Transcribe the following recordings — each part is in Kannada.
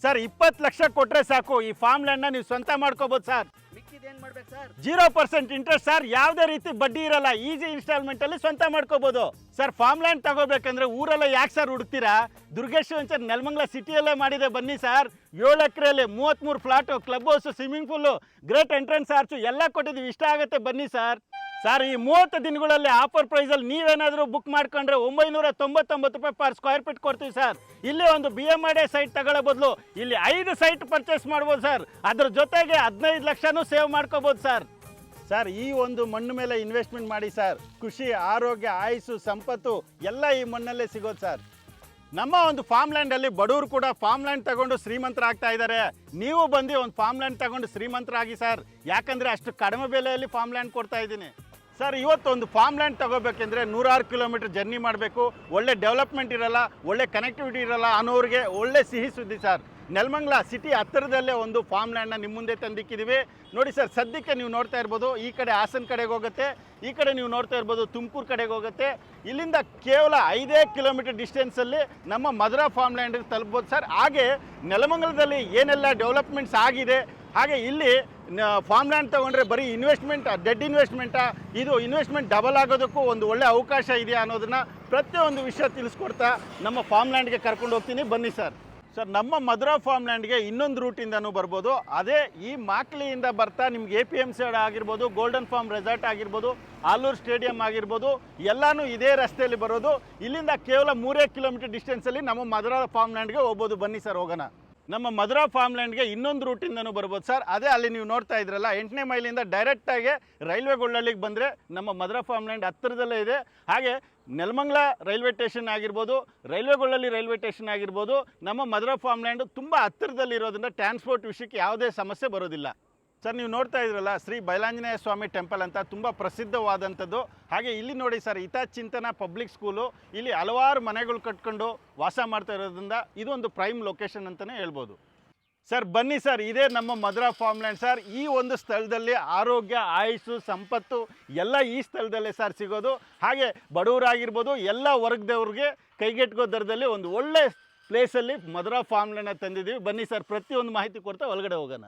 ಸರ್ 20 ಲಕ್ಷ ಕೊಟ್ಟರೆ ಸಾಕು ಈ ಫಾರ್ಮ್ ಲ್ಯಾಂಡ್ನ ನೀವು ಸ್ವಂತ ಮಾಡ್ಕೋಬೋದು ಸರ್. ಮಿಕ್ಕಿದೇನು ಮಾಡ್ಬೇಕು ಸರ್? 0% ಇಂಟ್ರೆಸ್ಟ್ ಸರ್, ಯಾವುದೇ ರೀತಿ ಬಡ್ಡಿ ಇರಲ್ಲ, ಈಸಿ ಇನ್ಸ್ಟಾಲ್ಮೆಂಟಲ್ಲಿ ಸ್ವಂತ ಮಾಡ್ಕೋಬೋದು ಸರ್. ಫಾರ್ಮ್ ಲ್ಯಾಂಡ್ ತಗೋಬೇಕಂದ್ರೆ ಊರೆಲ್ಲ ಯಾಕೆ ಸರ್ ಹುಡುಕ್ತೀರಾ? ದುರ್ಗೇಶ್ ವೆಂಚರ್ ನೆಲಮಂಗಲ ಸಿಟಿಯಲ್ಲೇ ಮಾಡಿದೆ, ಬನ್ನಿ ಸರ್. 7 ಎಕರೆಯಲ್ಲಿ 33 flat, club house, swimming pool, great entrance arch ಎಲ್ಲ ಕೊಟ್ಟಿದ್ದೀವಿ. ಇಷ್ಟ ಆಗುತ್ತೆ ಬನ್ನಿ ಸರ್. ಸರ್ ಈ 30 ದಿನಗಳಲ್ಲಿ ಆಫರ್ ಪ್ರೈಸಲ್ಲಿ ನೀವೇನಾದರೂ ಬುಕ್ ಮಾಡ್ಕೊಂಡ್ರೆ 999 ರೂಪಾಯಿ ಪರ್ ಸ್ಕ್ವೇರ್ ಫೀಟ್ ಕೊಡ್ತೀವಿ ಸರ್. ಇಲ್ಲಿ ಒಂದು BMID ಸೈಟ್ ತಗೊಳ್ಳೋ ಬದಲು ಇಲ್ಲಿ 5 ಸೈಟ್ ಪರ್ಚೇಸ್ ಮಾಡ್ಬೋದು ಸರ್. ಅದ್ರ ಜೊತೆಗೆ 15 ಲಕ್ಷನೂ ಸೇವ್ ಮಾಡ್ಕೋಬೋದು ಸರ್. ಸರ್ ಈ ಒಂದು ಮಣ್ಣು ಮೇಲೆ ಇನ್ವೆಸ್ಟ್ಮೆಂಟ್ ಮಾಡಿ ಸರ್. ಖುಷಿ, ಆರೋಗ್ಯ, ಆಯುಸ್ಸು, ಸಂಪತ್ತು ಎಲ್ಲ ಈ ಮಣ್ಣಲ್ಲೇ ಸಿಗೋದು ಸರ್. ನಮ್ಮ ಒಂದು ಫಾರ್ಮ್ ಲ್ಯಾಂಡಲ್ಲಿ ಬಡವರು ಕೂಡ ಫಾರ್ಮ್ ಲ್ಯಾಂಡ್ ತಗೊಂಡು ಶ್ರೀಮಂತರಾಗ್ತಾ ಇದ್ದಾರೆ. ನೀವು ಬಂದು ಒಂದು ಫಾರ್ಮ್ ಲ್ಯಾಂಡ್ ತಗೊಂಡು ಶ್ರೀಮಂತರಾಗಿ ಸರ್. ಯಾಕಂದರೆ ಅಷ್ಟು ಕಡಿಮೆ ಬೆಲೆಯಲ್ಲಿ ಫಾರ್ಮ್ ಲ್ಯಾಂಡ್ ಕೊಡ್ತಾ ಇದ್ದೀನಿ ಸರ್. ಇವತ್ತೊಂದು ಫಾರ್ಮ್ ಲ್ಯಾಂಡ್ ತಗೋಬೇಕೆಂದ್ರೆ 106 ಕಿಲೋಮೀಟರ್ ಜರ್ನಿ ಮಾಡಬೇಕು, ಒಳ್ಳೆ ಡೆವಲಪ್ಮೆಂಟ್ ಇರಲ್ಲ, ಒಳ್ಳೆ ಕನೆಕ್ಟಿವಿಟಿ ಇರಲ್ಲ ಅನ್ನೋರಿಗೆ ಒಳ್ಳೆ ಸಿಹಿ ಸುದ್ದಿ ಸರ್. ನೆಲಮಂಗಲ ಸಿಟಿ ಹತ್ತಿರದಲ್ಲೇ ಒಂದು ಫಾರ್ಮ್ ಲ್ಯಾಂಡ್ನ ನಿಮ್ಮ ಮುಂದೆ ತಂದಿಕ್ಕಿದ್ದೀವಿ ನೋಡಿ ಸರ್. ಸದ್ಯಕ್ಕೆ ನೀವು ನೋಡ್ತಾ ಇರ್ಬೋದು, ಈ ಕಡೆ ಹಾಸನ ಕಡೆಗೆ ಹೋಗುತ್ತೆ, ಈ ಕಡೆ ನೀವು ನೋಡ್ತಾ ಇರ್ಬೋದು ತುಮಕೂರು ಕಡೆಗೆ ಹೋಗುತ್ತೆ. ಇಲ್ಲಿಂದ ಕೇವಲ 5 ಕಿಲೋಮೀಟರ್ ಡಿಸ್ಟೆನ್ಸಲ್ಲಿ ನಮ್ಮ ಮಧುರಾ ಫಾರ್ಮ್ ಲ್ಯಾಂಡ್ಗೆ ತಲುಪ್ಬೋದು ಸರ್. ಹಾಗೆ ನೆಲಮಂಗಲದಲ್ಲಿ ಏನೆಲ್ಲ ಡೆವಲಪ್ಮೆಂಟ್ಸ್ ಆಗಿದೆ, ಹಾಗೆ ಇಲ್ಲಿ ಫಾರ್ಮ್ ಲ್ಯಾಂಡ್ ತೊಗೊಂಡ್ರೆ ಬರೀ ಇನ್ವೆಸ್ಟ್ಮೆಂಟ್ ಡೆಡ್ ಇನ್ವೆಸ್ಟ್ಮೆಂಟಾ, ಇದು ಇನ್ವೆಸ್ಟ್ಮೆಂಟ್ ಡಬಲ್ ಆಗೋದಕ್ಕೂ ಒಂದು ಒಳ್ಳೆ ಅವಕಾಶ ಇದೆಯಾ ಅನ್ನೋದನ್ನು ಪ್ರತಿಯೊಂದು ವಿಷಯ ತಿಳಿಸ್ಕೊಡ್ತಾ ನಮ್ಮ ಫಾರ್ಮ್ ಲ್ಯಾಂಡ್ಗೆ ಕರ್ಕೊಂಡು ಹೋಗ್ತೀನಿ, ಬನ್ನಿ ಸರ್. ಸರ್ ನಮ್ಮ ಮಧುರಾ ಫಾರ್ಮ್ ಲ್ಯಾಂಡ್ಗೆ ಇನ್ನೊಂದು ರೂಟಿಂದನೂ ಬರ್ಬೋದು. ಅದೇ ಈ ಮಾಕ್ಲಿಯಿಂದ ಬರ್ತಾ ನಿಮ್ಗೆ APMC ಆಗಿರ್ಬೋದು, ಗೋಲ್ಡನ್ ಫಾರ್ಮ್ ರೆಸಾರ್ಟ್ ಆಗಿರ್ಬೋದು, ಆಲೂರು ಸ್ಟೇಡಿಯಂ ಆಗಿರ್ಬೋದು, ಎಲ್ಲನೂ ಇದೇ ರಸ್ತೆಯಲ್ಲಿ ಬರೋದು. ಇಲ್ಲಿಂದ ಕೇವಲ 3 ಕಿಲೋಮೀಟರ್ ಡಿಸ್ಟೆನ್ಸಲ್ಲಿ ನಮ್ಮ ಮಧುರಾ ಫಾರ್ಮ್ ಲ್ಯಾಂಡ್ಗೆ ಹೋಗ್ಬೋದು, ಬನ್ನಿ ಸರ್ ಹೋಗೋಣ. ನಮ್ಮ ಮಧುರಾ ಫಾರ್ಮ್ ಲ್ಯಾಂಡ್ಗೆ ಇನ್ನೊಂದು ರೂಟಿಂದನೂ ಬರ್ಬೋದು ಸರ್. ಅದೇ ಅಲ್ಲಿ ನೀವು ನೋಡ್ತಾ ಇದ್ರಲ್ಲ 8ನೇ ಮೈಲಿಂದ ಡೈರೆಕ್ಟಾಗಿ ರೈಲ್ವೆ ಗೊಳ್ಳಳ್ಳಿಗೆ ಬಂದರೆ ನಮ್ಮ ಮಧುರಾ ಫಾರ್ಮ್ ಲ್ಯಾಂಡ್ ಹತ್ತಿರದಲ್ಲೇ ಇದೆ. ಹಾಗೆ ನೆಲಮಂಗಲ ರೈಲ್ವೆ ಸ್ಟೇಷನ್ ಆಗಿರ್ಬೋದು, ರೈಲ್ವೆ ಗೊಳ್ಳಳ್ಳಿ ರೈಲ್ವೆ ಸ್ಟೇಷನ್ ಆಗಿರ್ಬೋದು, ನಮ್ಮ ಮಧುರಾ ಫಾರ್ಮ್ ಲ್ಯಾಂಡು ತುಂಬ ಹತ್ತಿರದಲ್ಲಿರೋದ್ರಿಂದ ಟ್ರಾನ್ಸ್ಪೋರ್ಟ್ ವಿಷಯಕ್ಕೆ ಯಾವುದೇ ಸಮಸ್ಯೆ ಬರೋದಿಲ್ಲ ಸರ್. ನೀವು ನೋಡ್ತಾ ಇದ್ರಲ್ಲ ಶ್ರೀ ಬೈಲಾಂಜನೇಯ ಸ್ವಾಮಿ ಟೆಂಪಲ್ ಅಂತ ತುಂಬ ಪ್ರಸಿದ್ಧವಾದಂಥದ್ದು. ಹಾಗೆ ಇಲ್ಲಿ ನೋಡಿ ಸರ್, ಹಿತಚಿಂತನ ಪಬ್ಲಿಕ್ ಸ್ಕೂಲು, ಇಲ್ಲಿ ಹಲವಾರು ಮನೆಗಳು ಕಟ್ಕೊಂಡು ವಾಸ ಮಾಡ್ತಾ ಇರೋದ್ರಿಂದ ಇದೊಂದು ಪ್ರೈಮ್ ಲೊಕೇಶನ್ ಅಂತಲೇ ಹೇಳ್ಬೋದು ಸರ್. ಬನ್ನಿ ಸರ್, ಇದೇ ನಮ್ಮ ಮಧುರಾ ಫಾರ್ಮ್ ಲ್ಯಾಂಡ್ ಸರ್. ಈ ಒಂದು ಸ್ಥಳದಲ್ಲಿ ಆರೋಗ್ಯ, ಆಯುಸ್ಸು, ಸಂಪತ್ತು ಎಲ್ಲ ಈ ಸ್ಥಳದಲ್ಲೇ ಸರ್ ಸಿಗೋದು. ಹಾಗೆ ಬಡವರಾಗಿರ್ಬೋದು, ಎಲ್ಲ ವರ್ಗದವ್ರಿಗೆ ಕೈಗೆಟ್ಕೋ ದರದಲ್ಲಿ ಒಂದು ಒಳ್ಳೆ ಪ್ಲೇಸಲ್ಲಿ ಮಧುರಾ ಫಾರ್ಮ್ ಲ್ಯಾಂಡ್ನ ತಂದಿದ್ದೀವಿ. ಬನ್ನಿ ಸರ್, ಪ್ರತಿಯೊಂದು ಮಾಹಿತಿ ಕೊಡ್ತಾ ಒಳಗಡೆ ಹೋಗೋಣ.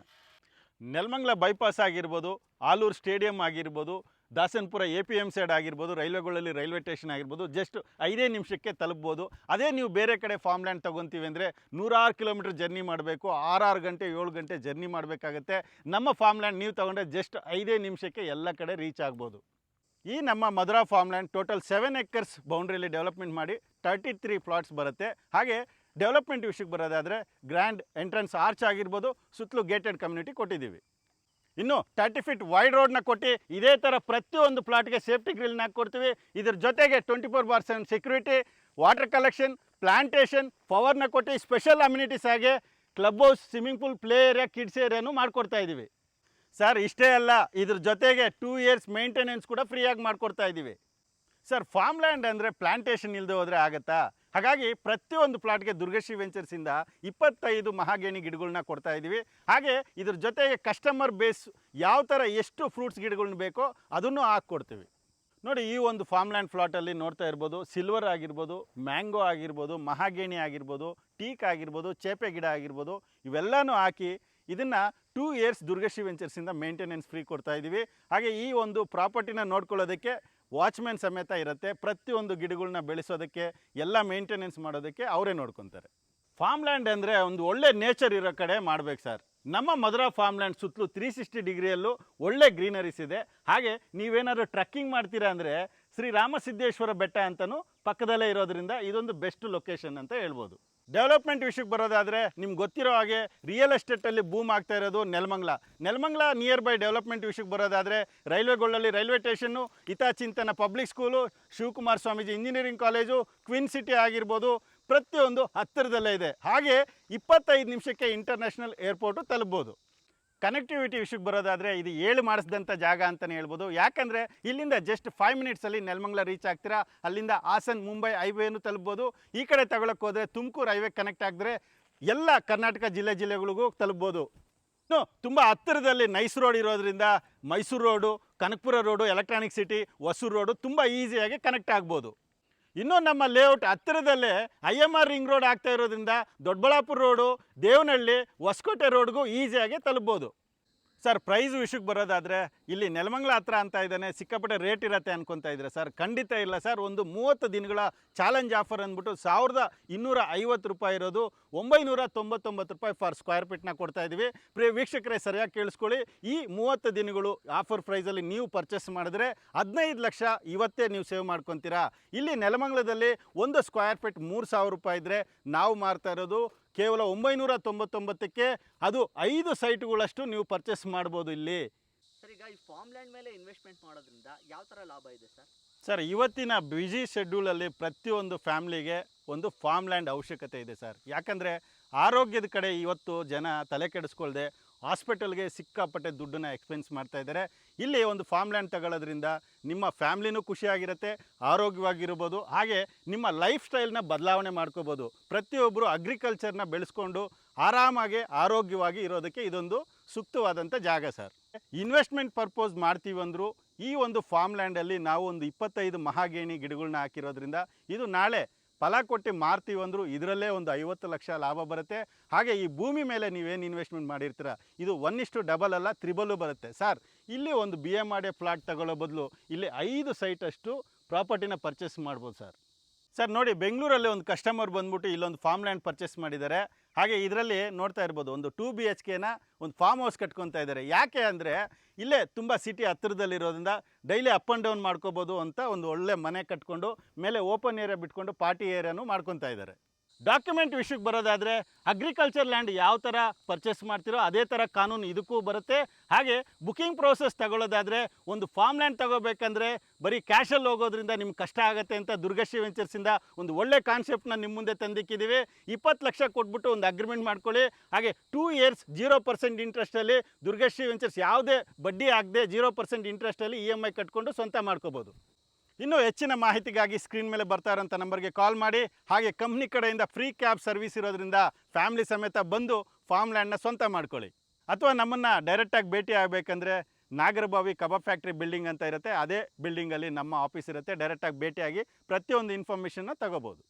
ನೆಲಮಂಗಲ ಬೈಪಾಸ್ ಆಗಿರ್ಬೋದು, ಆಲೂರು ಸ್ಟೇಡಿಯಂ ಆಗಿರ್ಬೋದು, ದಾಸನಪುರ APMC ಆಗಿರ್ಬೋದು, ರೈಲ್ವೆ ಗೊಳ್ಳಳ್ಳಿ ರೈಲ್ವೆ ಸ್ಟೇಷನ್ ಆಗಿರ್ಬೋದು, ಜಸ್ಟ್ 5 ನಿಮಿಷಕ್ಕೆ ತಲುಪ್ಬೋದು. ಅದೇ ನೀವು ಬೇರೆ ಕಡೆ ಫಾರ್ಮ್ ಲ್ಯಾಂಡ್ ತೊಗೊತೀವಿ ಅಂದರೆ 106 ಕಿಲೋಮೀಟರ್ ಜರ್ನಿ ಮಾಡಬೇಕು, 6 ಗಂಟೆ 7 ಗಂಟೆ ಜರ್ನಿ ಮಾಡಬೇಕಾಗತ್ತೆ. ನಮ್ಮ ಫಾರ್ಮ್ ಲ್ಯಾಂಡ್ ನೀವು ತೊಗೊಂಡ್ರೆ ಜಸ್ಟ್ 5 ನಿಮಿಷಕ್ಕೆ ಎಲ್ಲ ಕಡೆ ರೀಚ್ ಆಗ್ಬೋದು. ಈ ನಮ್ಮ Madhura farm land total 7 acres ಬೌಂಡ್ರಿಯಲ್ಲಿ ಡೆವಲಪ್ಮೆಂಟ್ ಮಾಡಿ 33 ಪ್ಲಾಟ್ಸ್ ಬರುತ್ತೆ. ಹಾಗೆ ಡೆವಲಪ್ಮೆಂಟ್ ವಿಷಯಕ್ಕೆ ಬರೋದಾದರೆ ಗ್ರ್ಯಾಂಡ್ ಎಂಟ್ರೆನ್ಸ್ ಆರ್ಚ್ ಆಗಿರ್ಬೋದು, ಸುತ್ತಲೂ ಗೇಟೆಡ್ ಕಮ್ಯುನಿಟಿ ಕೊಟ್ಟಿದ್ದೀವಿ. ಇನ್ನು 30 ಫೀಟ್ ವೈಡ್ ರೋಡ್ನ ಕೊಟ್ಟು ಇದೇ ಥರ ಪ್ರತಿಯೊಂದು ಪ್ಲಾಟ್ಗೆ ಸೇಫ್ಟಿ ಗ್ರಿಲ್ನ ಕೊಡ್ತೀವಿ. ಇದ್ರ ಜೊತೆಗೆ 24/7 ಸೆಕ್ಯೂರಿಟಿ, ವಾಟರ್ ಕಲೆಕ್ಷನ್, ಪ್ಲಾಂಟೇಷನ್, ಪವರ್ನ ಕೊಟ್ಟು ಸ್ಪೆಷಲ್ ಅಮ್ಯುನಿಟೀಸ್ ಆಗಿ club house, swimming pool, play area, kids ಏರಿಯಾನು ಮಾಡಿಕೊಡ್ತಾ ಇದ್ದೀವಿ ಸರ್. ಇಷ್ಟೇ ಅಲ್ಲ, ಇದ್ರ ಜೊತೆಗೆ 2 ಇಯರ್ಸ್ ಮೇಂಟೆನೆನ್ಸ್ ಕೂಡ ಫ್ರೀಯಾಗಿ ಮಾಡಿಕೊಡ್ತಾ ಇದ್ದೀವಿ ಸರ್. ಫಾರ್ಮ್ ಲ್ಯಾಂಡ್ ಅಂದರೆ ಪ್ಲಾಂಟೇಷನ್ ಇಲ್ಲದೆ ಹೋದರೆ ಆಗುತ್ತಾ? ಹಾಗಾಗಿ ಪ್ರತಿಯೊಂದು ಪ್ಲಾಟ್ಗೆ ದುರ್ಗಶ್ರೀ ವೆಂಚರ್ಸಿಂದ 25 ಮಹಾಗೇಣಿ ಗಿಡಗಳನ್ನ ಕೊಡ್ತಾ ಇದ್ದೀವಿ. ಹಾಗೆ ಇದ್ರ ಜೊತೆಗೆ ಕಸ್ಟಮರ್ ಬೇಸ್ ಯಾವ ಥರ ಎಷ್ಟು ಫ್ರೂಟ್ಸ್ ಗಿಡಗಳನ್ನ ಬೇಕೋ ಅದನ್ನು ಹಾಕ್ಕೊಡ್ತೀವಿ ನೋಡಿ. ಈ ಒಂದು ಫಾರ್ಮ್ ಲ್ಯಾಂಡ್ ಫ್ಲಾಟಲ್ಲಿ ನೋಡ್ತಾ ಇರ್ಬೋದು, ಸಿಲ್ವರ್ ಆಗಿರ್ಬೋದು, ಮ್ಯಾಂಗೋ ಆಗಿರ್ಬೋದು, ಮಹಾಗೇಣಿ ಆಗಿರ್ಬೋದು, ಟೀಕ್ ಆಗಿರ್ಬೋದು, ಚೇಪೆ ಗಿಡ ಆಗಿರ್ಬೋದು, ಇವೆಲ್ಲನೂ ಹಾಕಿ ಇದನ್ನು 2 ಇಯರ್ಸ್ ದುರ್ಗಶ್ರೀ ವೆಂಚರ್ಸಿಂದ ಮೇಂಟೆನೆನ್ಸ್ ಫ್ರೀ ಕೊಡ್ತಾ ಇದ್ದೀವಿ. ಹಾಗೆ ಈ ಒಂದು ಪ್ರಾಪರ್ಟಿನ ನೋಡ್ಕೊಳ್ಳೋದಕ್ಕೆ ವಾಚ್ಮ್ಯಾನ್ ಸಮೇತ ಇರುತ್ತೆ. ಪ್ರತಿಯೊಂದು ಗಿಡಗಳನ್ನ ಬೆಳೆಸೋದಕ್ಕೆ, ಎಲ್ಲ ಮೇಂಟೆನೆನ್ಸ್ ಮಾಡೋದಕ್ಕೆ ಅವರೇ ನೋಡ್ಕೊತಾರೆ. ಫಾರ್ಮ್ ಲ್ಯಾಂಡ್ ಅಂದರೆ ಒಂದು ಒಳ್ಳೆ ನೇಚರ್ ಇರೋ ಕಡೆ ಮಾಡಬೇಕು ಸರ್. ನಮ್ಮ ಮಧುರಾ ಫಾರ್ಮ್ ಲ್ಯಾಂಡ್ ಸುತ್ತಲೂ 360 ಡಿಗ್ರಿಯಲ್ಲೂ ಒಳ್ಳೆ ಗ್ರೀನರೀಸ್ ಇದೆ. ಹಾಗೆ ನೀವೇನಾದ್ರು ಟ್ರಕ್ಕಿಂಗ್ ಮಾಡ್ತೀರಾ ಅಂದರೆ ಶ್ರೀರಾಮಸಿದ್ದೇಶ್ವರ ಬೆಟ್ಟ ಅಂತಲೂ ಪಕ್ಕದಲ್ಲೇ ಇರೋದ್ರಿಂದ ಇದೊಂದು ಬೆಸ್ಟ್ ಲೊಕೇಶನ್ ಅಂತ ಹೇಳ್ಬೋದು. ಡೆವಲಪ್ಮೆಂಟ್ ವಿಷಯಕ್ಕೆ ಬರೋದಾದರೆ ನಿಮ್ಗೆ ಗೊತ್ತಿರೋ ಹಾಗೆ ರಿಯಲ್ ಎಸ್ಟೇಟಲ್ಲಿ ಬೂಮ್ ಆಗ್ತಾ ಇರೋದು ನೆಲಮಂಗಲ ನಿಯರ್ ಬೈ. ಡೆವಲಪ್ಮೆಂಟ್ ವಿಷಯಕ್ಕೆ ಬರೋದಾದರೆ railway Gollahalli railway station, Hitachintana public school, Shivakumara Swamiji engineering college, queen city ಆಗಿರ್ಬೋದು, ಪ್ರತಿಯೊಂದು ಹತ್ತಿರದಲ್ಲೇ ಇದೆ. ಹಾಗೆ 25 ನಿಮಿಷಕ್ಕೆ ಇಂಟರ್ನ್ಯಾಷನಲ್ ಏರ್ಪೋರ್ಟು ತಲುಪ್ಬೋದು. ಕನೆಕ್ಟಿವಿಟಿ ವಿಷಯಕ್ಕೆ ಬರೋದಾದರೆ ಇದು 7 ಮಾಡಿಸಿದಂಥ ಜಾಗ ಅಂತಲೇ ಹೇಳ್ಬೋದು. ಯಾಕಂದರೆ ಇಲ್ಲಿಂದ ಜಸ್ಟ್ 5 ಮಿನಿಟ್ಸಲ್ಲಿ ನೆಲಮಂಗಲ ರೀಚ್ ಆಗ್ತೀರಾ. ಅಲ್ಲಿಂದ ಹಾಸನ್, ಮುಂಬೈ ಹೈವೇನು ತಲುಪ್ಬೋದು. ಈ ಕಡೆ ತಗೊಳಕ್ಕೆ ಹೋದರೆ ತುಮಕೂರು ಹೈವೇ ಕನೆಕ್ಟ್ ಆಗಿದ್ರೆ ಎಲ್ಲ ಕರ್ನಾಟಕ ಜಿಲ್ಲೆಗಳಿಗೂ ತಲುಪ್ಬೋದು. ಇನ್ನು ತುಂಬ ಹತ್ತಿರದಲ್ಲಿ ನೈಸ್ ರೋಡ್ ಇರೋದ್ರಿಂದ Mysuru road, Kanakapura road, electronic city, Hosur road ತುಂಬ ಈಸಿಯಾಗಿ ಕನೆಕ್ಟ್ ಆಗ್ಬೋದು. ಇನ್ನು ನಮ್ಮ ಲೇಔಟ್ ಹತ್ತಿರದಲ್ಲೇ IMR ರಿಂಗ್ ರೋಡ್ ಆಗ್ತಾ ಇರೋದ್ರಿಂದ ದೊಡ್ಡಬಳ್ಳಾಪುರ ರೋಡು, ದೇವನಹಳ್ಳಿ, ಹೊಸಕೋಟೆ ರೋಡ್ಗೂ ಈಸಿಯಾಗಿ ತಲುಪ್ಬೋದು. ಸರ್ ಪ್ರೈಸ್ ವಿಷಯಕ್ಕೆ ಬರೋದಾದರೆ ಇಲ್ಲಿ ನೆಲಮಂಗಲ ಹತ್ರ ಅಂತ ಇದ್ದಾನೆ, ಸಿಕ್ಕಾಪಟ್ಟೆ ರೇಟ್ ಇರುತ್ತೆ ಅನ್ಕೊತಾ ಇದ್ರೆ ಸರ್, ಖಂಡಿತ ಇಲ್ಲ ಸರ್. ಒಂದು 30 ದಿನಗಳ ಚಾಲೆಂಜ್ ಆಫರ್ ಅಂದ್ಬಿಟ್ಟು 1250 ರೂಪಾಯಿ ಇರೋದು 999 ರೂಪಾಯಿ ಫಾರ್ ಸ್ಕ್ವೇರ್ ಫೀಟ್ನ ಕೊಡ್ತಾ ಇದ್ದೀವಿ. ಪ್ರಿಯ ವೀಕ್ಷಕರೇ ಸರಿಯಾಗಿ ಕೇಳಿಸ್ಕೊಳ್ಳಿ, ಈ 30 ದಿನಗಳು ಆಫರ್ ಪ್ರೈಸಲ್ಲಿ ನೀವು ಪರ್ಚೇಸ್ ಮಾಡಿದ್ರೆ 15 ಲಕ್ಷ ಇವತ್ತೇ ನೀವು ಸೇವ್ ಮಾಡ್ಕೊತೀರಾ. ಇಲ್ಲಿ ನೆಲಮಂಗಲದಲ್ಲಿ ಒಂದು ಸ್ಕ್ವೇರ್ ಫೀಟ್ 3000 ರೂಪಾಯಿ ಇದ್ದರೆ ನಾವು ಮಾರ್ತಾ ಇರೋದು ಕೇವಲ 999ಕ್ಕೆ, ಅದು 5 ಸೈಟ್ಗಳಷ್ಟು ನೀವು ಪರ್ಚೇಸ್ ಮಾಡ್ಬೋದು ಇಲ್ಲಿ. ಸರ್ ಈಗ ಈ ಫಾರ್ಮ್ ಲ್ಯಾಂಡ್ ಮೇಲೆ ಇನ್ವೆಸ್ಟ್ಮೆಂಟ್ ಮಾಡೋದ್ರಿಂದ ಯಾವ ಥರ ಲಾಭ ಇದೆ ಸರ್? ಸರ್ ಇವತ್ತಿನ ಬ್ಯುಸಿ ಶೆಡ್ಯೂಲಲ್ಲಿ ಪ್ರತಿಯೊಂದು ಫ್ಯಾಮ್ಲಿಗೆ ಒಂದು ಫಾರ್ಮ್ ಲ್ಯಾಂಡ್ ಅವಶ್ಯಕತೆ ಇದೆ ಸರ್. ಯಾಕಂದರೆ ಆರೋಗ್ಯದ ಕಡೆ ಇವತ್ತು ಜನ ತಲೆ ಕೆಡಿಸ್ಕೊಳ್ದೆ ಹಾಸ್ಪಿಟಲ್ಗೆ ಸಿಕ್ಕಾಪಟ್ಟೆ ದುಡ್ಡನ್ನು ಎಕ್ಸ್ಪೆನ್ಸ್ ಮಾಡ್ತಾ ಇದ್ದಾರೆ. ಇಲ್ಲಿ ಒಂದು ಫಾರ್ಮ್ ಲ್ಯಾಂಡ್ ತಗೊಳ್ಳೋದ್ರಿಂದ ನಿಮ್ಮ ಫ್ಯಾಮ್ಲಿನೂ ಖುಷಿಯಾಗಿರುತ್ತೆ, ಆರೋಗ್ಯವಾಗಿರ್ಬೋದು, ಹಾಗೆ ನಿಮ್ಮ ಲೈಫ್ ಸ್ಟೈಲ್ನ ಬದಲಾವಣೆ ಮಾಡ್ಕೋಬೋದು. ಪ್ರತಿಯೊಬ್ಬರು ಅಗ್ರಿಕಲ್ಚರ್ನ ಬೆಳೆಸ್ಕೊಂಡು ಆರಾಮಾಗಿ ಆರೋಗ್ಯವಾಗಿ ಇರೋದಕ್ಕೆ ಇದೊಂದು ಸೂಕ್ತವಾದಂಥ ಜಾಗ ಸರ್. ಇನ್ವೆಸ್ಟ್ಮೆಂಟ್ ಪರ್ಪೋಸ್ ಮಾಡ್ತೀವಿ ಅಂದರೂ ಈ ಒಂದು ಫಾರ್ಮ್ ಲ್ಯಾಂಡಲ್ಲಿ ನಾವು ಒಂದು 25 ಮಹಾಗೇಣಿ ಗಿಡಗಳನ್ನ ಹಾಕಿರೋದ್ರಿಂದ ಇದು ನಾಳೆ ಫಲ ಕೊಟ್ಟು ಮಾರ್ತೀವಿ ಅಂದರೂ ಇದರಲ್ಲೇ ಒಂದು 50 ಲಕ್ಷ ಲಾಭ ಬರುತ್ತೆ. ಹಾಗೆ ಈ ಭೂಮಿ ಮೇಲೆ ನೀವೇನು ಇನ್ವೆಸ್ಟ್ಮೆಂಟ್ ಮಾಡಿರ್ತೀರ ಇದು 1:2 ಅಲ್ಲ 3 ಬರುತ್ತೆ ಸರ್. ಇಲ್ಲಿ ಒಂದು BMRDA ಪ್ಲಾಟ್ ತಗೊಳ್ಳೋ ಬದಲು ಇಲ್ಲಿ 5 ಸೈಟಷ್ಟು ಪ್ರಾಪರ್ಟಿನ ಪರ್ಚೇಸ್ ಮಾಡ್ಬೋದು ಸರ್. ಸರ್ ನೋಡಿ, ಬೆಂಗಳೂರಲ್ಲಿ ಒಂದು ಕಸ್ಟಮರ್ ಬಂದ್ಬಿಟ್ಟು ಇಲ್ಲೊಂದು ಫಾರ್ಮ್ ಲ್ಯಾಂಡ್ ಪರ್ಚೇಸ್ ಮಾಡಿದ್ದಾರೆ. ಹಾಗೆ ಇದರಲ್ಲಿ ನೋಡ್ತಾ ಇರ್ಬೋದು ಒಂದು 2 BHKನ ಒಂದು ಫಾರ್ಮ್ ಹೌಸ್ ಕಟ್ಕೊತಾ ಇದ್ದಾರೆ. ಯಾಕೆ ಅಂದರೆ ಇಲ್ಲೇ ತುಂಬ ಸಿಟಿ ಹತ್ತಿರದಲ್ಲಿರೋದ್ರಿಂದ ಡೈಲಿ ಅಪ್ ಆ್ಯಂಡ್ ಡೌನ್ ಮಾಡ್ಕೋಬೋದು ಅಂತ ಒಂದು ಒಳ್ಳೆ ಮನೆ ಕಟ್ಕೊಂಡು ಮೇಲೆ ಓಪನ್ ಏರಿಯಾ ಬಿಟ್ಕೊಂಡು ಪಾರ್ಟಿ ಏರಿಯಾನು ಮಾಡ್ಕೊತಾ ಇದ್ದಾರೆ. ಡಾಕ್ಯುಮೆಂಟ್ ವಿಷಯಕ್ಕೆ ಬರೋದಾದರೆ ಅಗ್ರಿಕಲ್ಚರ್ ಲ್ಯಾಂಡ್ ಯಾವ ಥರ ಪರ್ಚೇಸ್ ಮಾಡ್ತಿರೋ ಅದೇ ಥರ ಕಾನೂನು ಇದಕ್ಕೂ ಬರುತ್ತೆ. ಹಾಗೆ ಬುಕಿಂಗ್ ಪ್ರೋಸೆಸ್ ತಗೊಳ್ಳೋದಾದರೆ ಒಂದು ಫಾರ್ಮ್ ಲ್ಯಾಂಡ್ ತಗೋಬೇಕಂದ್ರೆ ಬರೀ ಕ್ಯಾಶಲ್ಲಿ ಹೋಗೋದ್ರಿಂದ ನಿಮ್ಗೆ ಕಷ್ಟ ಆಗುತ್ತೆ ಅಂತ ದುರ್ಗಶ್ರೀ ವೆಂಚರ್ಸಿಂದ ಒಂದು ಒಳ್ಳೆ ಕಾನ್ಸೆಪ್ಟ್ನ ನಿಮ್ಮ ಮುಂದೆ ತಂದಿಕ್ಕಿದ್ದೀವಿ. 20 ಲಕ್ಷ ಕೊಟ್ಬಿಟ್ಟು ಒಂದು ಅಗ್ರಿಮೆಂಟ್ ಮಾಡ್ಕೊಳ್ಳಿ. ಹಾಗೆ 2 ಇಯರ್ಸ್ 0% ಇಂಟ್ರೆಸ್ಟಲ್ಲಿ ದುರ್ಗಶ್ರೀ ವೆಂಚರ್ಸ್ ಯಾವುದೇ ಬಡ್ಡಿ ಆಗದೆ 0% ಇಂಟ್ರೆಸ್ಟಲ್ಲಿ EMI ಕಟ್ಕೊಂಡು ಸ್ವಂತ ಮಾಡ್ಕೋಬೋದು. ಇನ್ನೂ ಹೆಚ್ಚಿನ ಮಾಹಿತಿಗಾಗಿ ಸ್ಕ್ರೀನ್ ಮೇಲೆ ಬರ್ತಾ ಇರೋಂಥ ನಂಬರ್ಗೆ ಕಾಲ್ ಮಾಡಿ. ಹಾಗೆ ಕಂಪ್ನಿ ಕಡೆಯಿಂದ ಫ್ರೀ ಕ್ಯಾಬ್ ಸರ್ವಿಸ್ ಇರೋದ್ರಿಂದ ಫ್ಯಾಮಿಲಿ ಸಮೇತ ಬಂದು ಫಾರ್ಮ್ ಲ್ಯಾಂಡ್ನ ಸ್ವಂತ ಮಾಡ್ಕೊಳ್ಳಿ. ಅಥವಾ ನಮ್ಮನ್ನು ಡೈರೆಕ್ಟಾಗಿ ಭೇಟಿ ಆಗಬೇಕಂದ್ರೆ ನಾಗರಬಾವಿ ಕಬಾಬ್ ಫ್ಯಾಕ್ಟ್ರಿ ಬಿಲ್ಡಿಂಗ್ ಅಂತ ಇರುತ್ತೆ, ಅದೇ ಬಿಲ್ಡಿಂಗಲ್ಲಿ ನಮ್ಮ ಆಫೀಸ್ ಇರುತ್ತೆ. ಡೈರೆಕ್ಟಾಗಿ ಭೇಟಿಯಾಗಿ ಪ್ರತಿಯೊಂದು ಇನ್ಫಾರ್ಮೇಷನ್ನ ತಗೋಬೋದು.